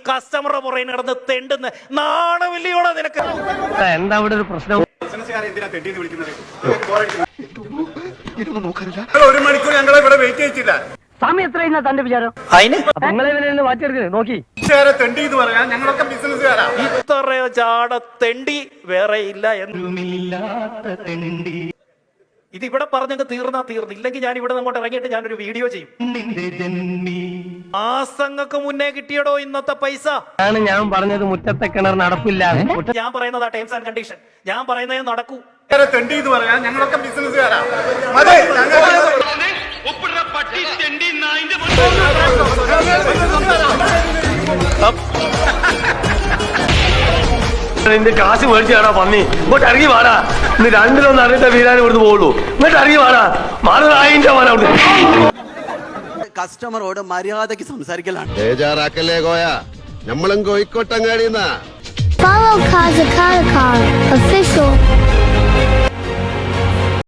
കസ്റ്റമറുടെ പുറകെ നടന്ന് തെണ്ടുന്ന നാണമില്ലയോടെ നിനക്ക്? എന്താ ഇവിടെ ഒരു പ്രശ്നം? ഒരു മണിക്കൂർ ഞങ്ങളെ ഇവിടെ വെയിറ്റ് ചെയ്യിച്ചില്ല. സമയം എത്രയാ തന്റെ വിചാരം? അതിന് നിങ്ങളെ മാറ്റിയെടുക്കുന്നത് നോക്കി. തെണ്ടി എന്ന് പറയാൻ ഞങ്ങളൊക്കെ ബിസിനസ്സുകാരാ. ഇത്രയോ ചാട തെണ്ടി വേറെ ഇല്ല എന്ന് ഇതിവിടെ പറഞ്ഞങ്ങ് തീർന്നാ തീർന്നു. ഇല്ലെങ്കിൽ ഞാൻ ഇവിടെ അങ്ങോട്ട് ഇറങ്ങിയിട്ട് ഞാനൊരു വീഡിയോ ചെയ്യും. മാസങ്ങൾക്ക് മുന്നേ കിട്ടിയടോ ഇന്നത്തെ പൈസ. ആണ് ഞാൻ പറഞ്ഞത് മുറ്റത്തെ കിണർ നടപ്പില്ല. ഞാൻ പറയുന്നത് ടേംസ് ആൻഡ് കണ്ടീഷൻ. ഞാൻ പറയുന്നതേ നടക്കൂ. തെണ്ടി എന്ന് പറയാൻ ഞങ്ങളൊക്കെ ബിസിനസ്സുകാരാ. നിന്റെ കാശ് മേടിച്ചാടാ പന്നി. ഇങ്ങോട്ട് ഇറങ്ങി വാടാ. ഇന്ന് രണ്ടിലൊന്നും അറിഞ്ഞിട്ട വീരാൻ ഇവിടുന്ന് പോകുള്ളൂ. ഇങ്ങോട്ട് ഇറങ്ങി വാടാ. മാറുന്ന വാനവിടെ. കസ്റ്റമറോട് മര്യാദയ്ക്ക് സംസാരിക്കലാണ്. ബേജാറാക്കല്ലേ കോയ, നമ്മളും കോഴിക്കോട്ടങ്ങാടിന്നാ. Follow Kaza Katakar official